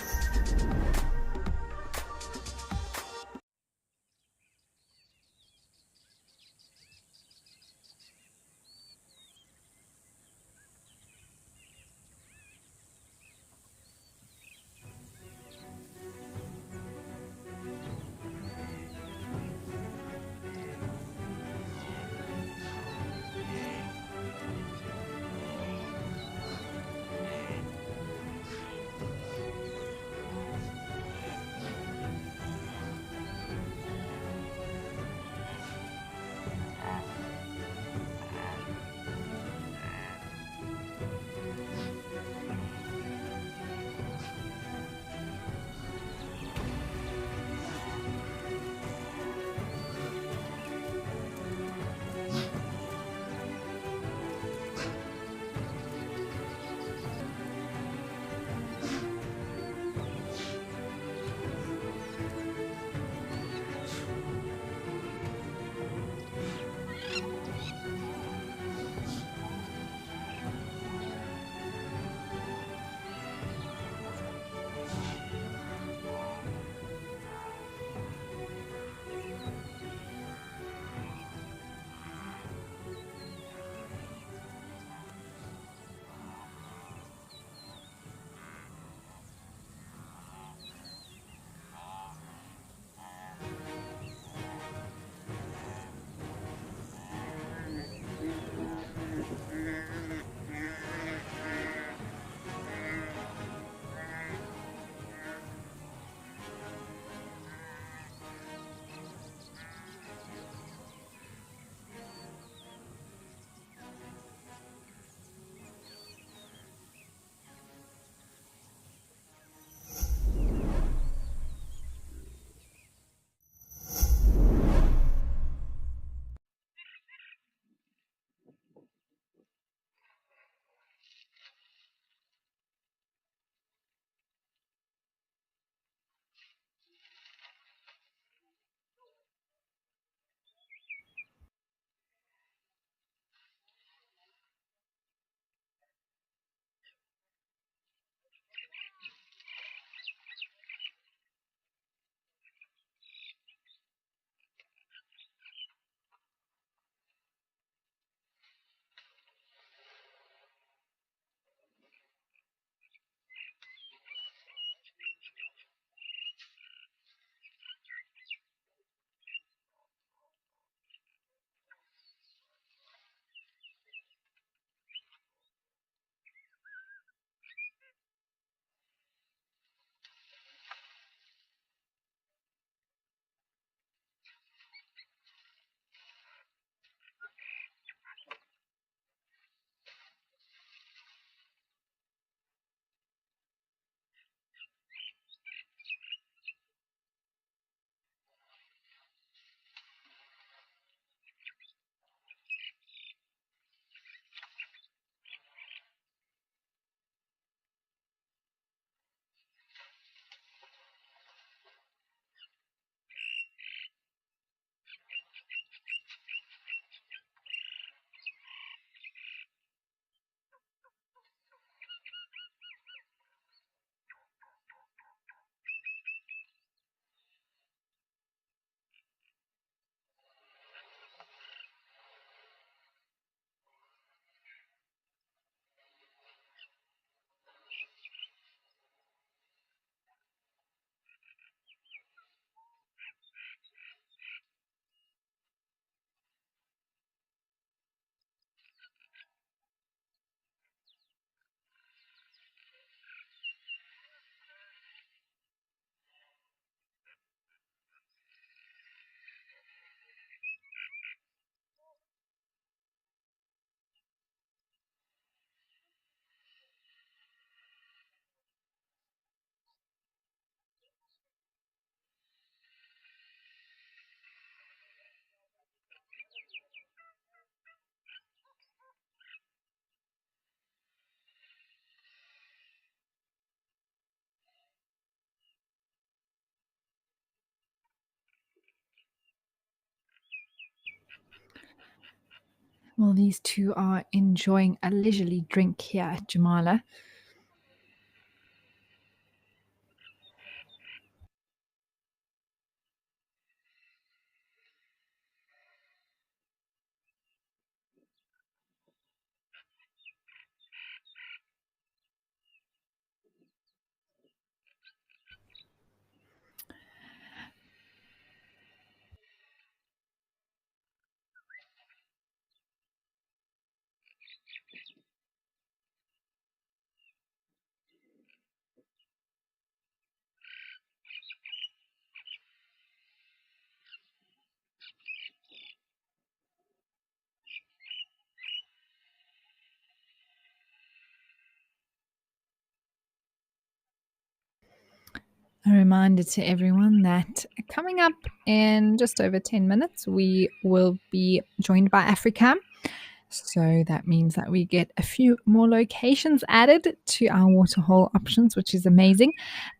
Well, these two are enjoying a leisurely drink here at Jamala. A reminder to everyone that coming up in just over 10 minutes, we will be joined by Africa. So that means that we get a few more locations added to our waterhole options, which is amazing,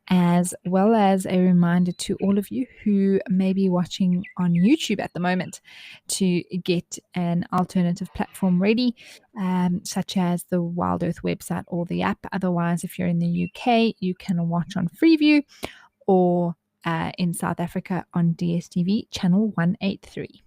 as well as a reminder to all of you who may be watching on YouTube at the moment to get an alternative platform ready, such as the WildEarth website or the app. Otherwise, if you're in the UK, you can watch on Freeview or in South Africa on DSTV channel 183.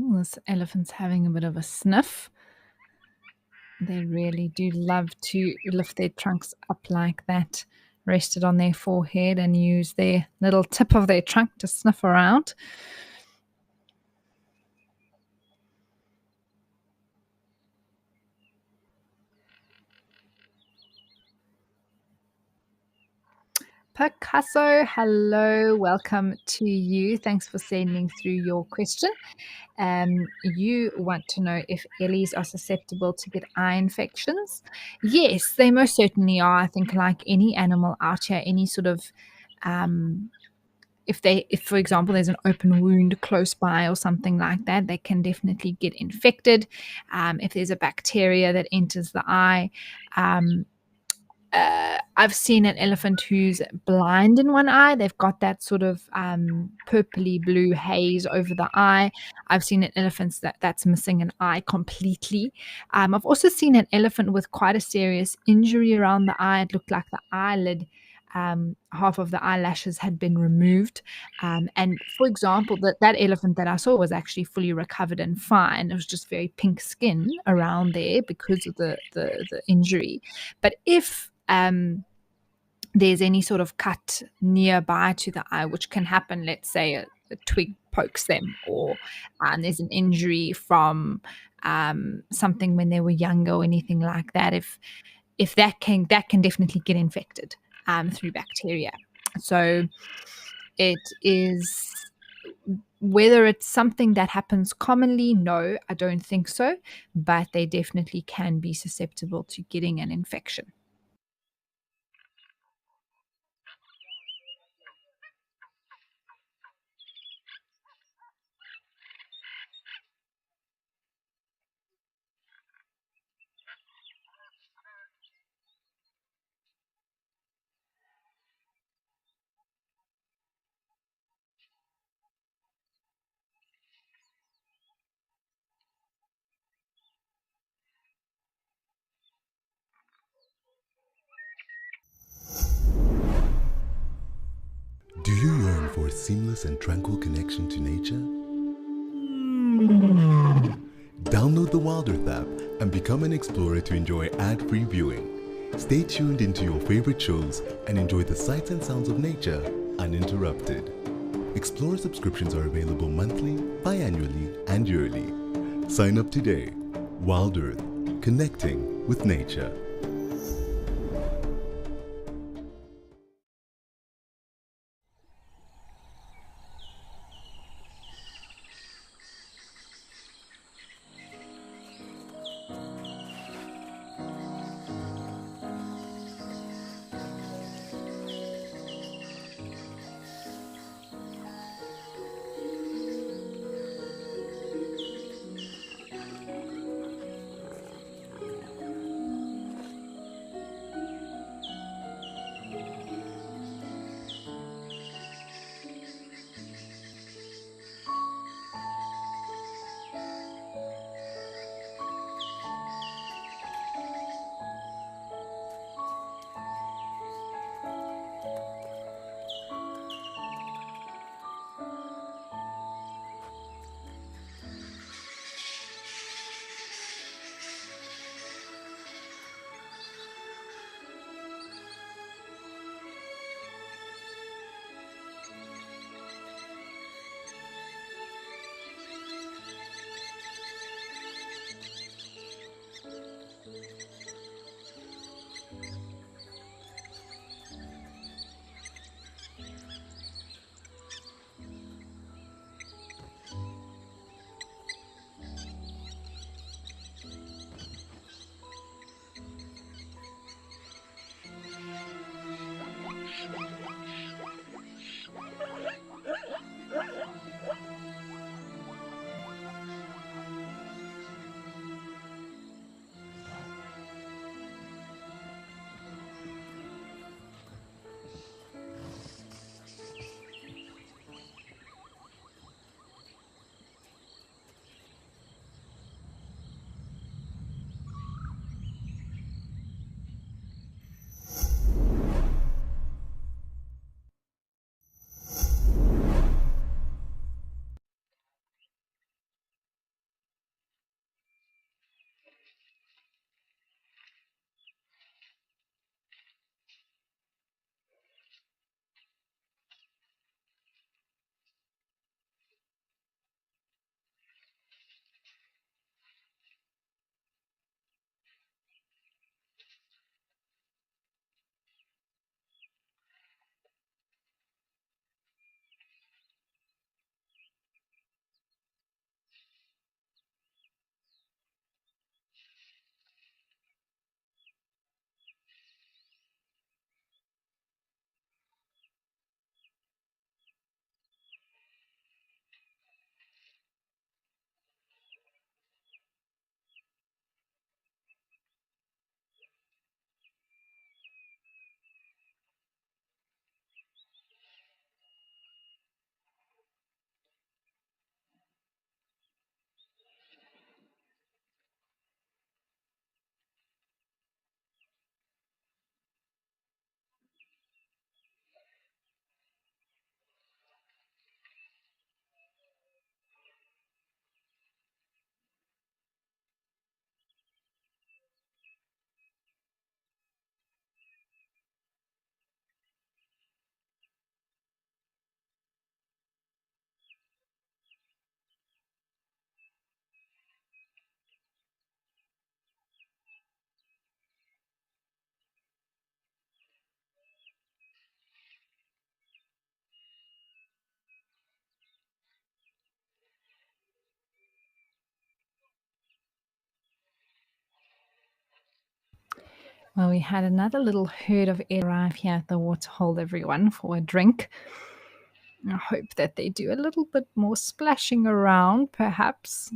Ooh, this elephant's having a bit of a sniff. They really do love to lift their trunks up like that, rest it on their forehead, and use their little tip of their trunk to sniff around. Picasso, hello, welcome to you. Thanks for sending through your question. You want to know if ellies are susceptible to get eye infections? Yes, they most certainly are. I think, like any animal out here, any sort of if for example there's an open wound close by or something like that, they can definitely get infected. If there's a bacteria that enters the eye, um, I've seen an elephant who's blind in one eye. They've got that sort of purpley blue haze over the eye. I've seen an elephant that's missing an eye completely. I've also seen an elephant with quite a serious injury around the eye. It looked like the eyelid, half of the eyelashes had been removed. And for example, that elephant that I saw was actually fully recovered and fine. It was just very pink skin around there because of the injury. But if there's any sort of cut nearby to the eye, which can happen, let's say a twig pokes them, or there's an injury from something when they were younger or anything like that, if that can definitely get infected through bacteria. So it is, whether it's something that happens commonly, no, I don't think so, but they definitely can be susceptible to getting an infection. a seamless and tranquil connection to nature? Download the WildEarth app and become an explorer to enjoy ad-free viewing. Stay tuned into your favorite shows and enjoy the sights and sounds of nature uninterrupted. Explorer subscriptions are available monthly, biannually, and yearly. Sign up today. WildEarth, connecting with nature. Well, we had another little herd of air arrive here at the Waterhole, everyone, for a drink. I hope that they do a little bit more splashing around, perhaps.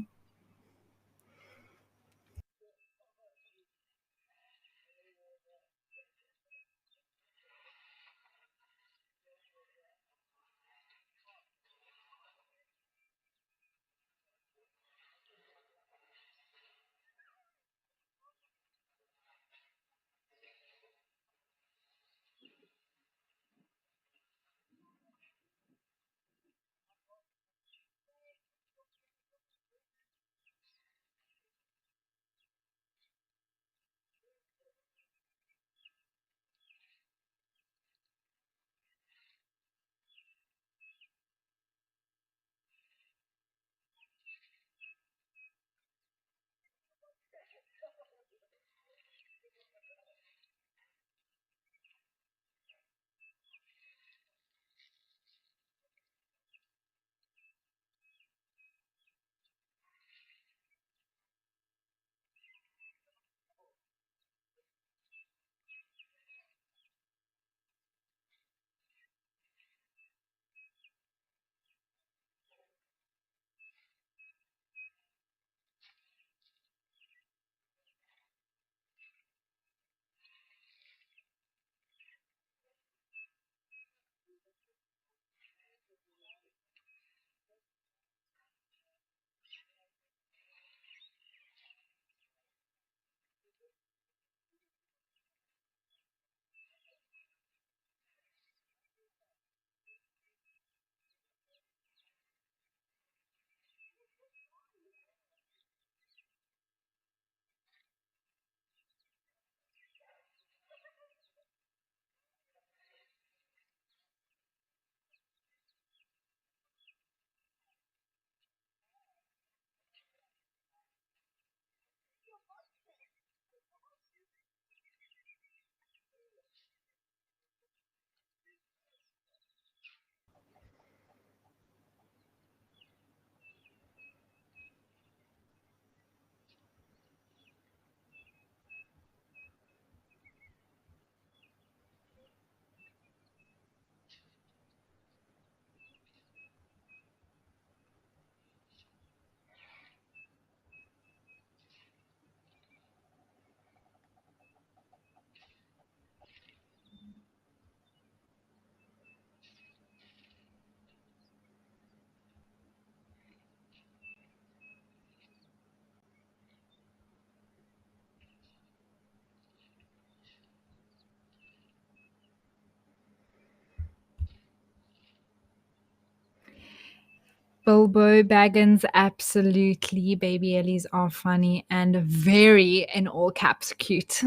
Bilbo Baggins, absolutely. Baby Ellies are funny and very, in all caps, cute.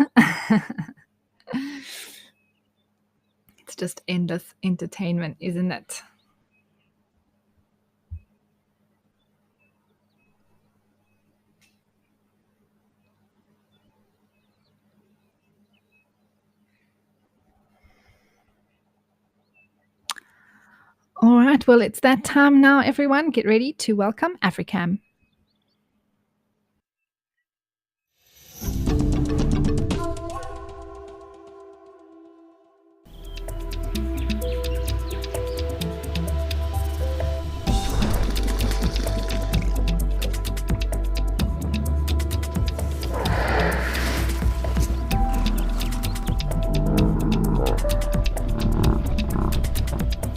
It's just endless entertainment, isn't it? All right, well, it's that time now, everyone. Get ready to welcome Africam.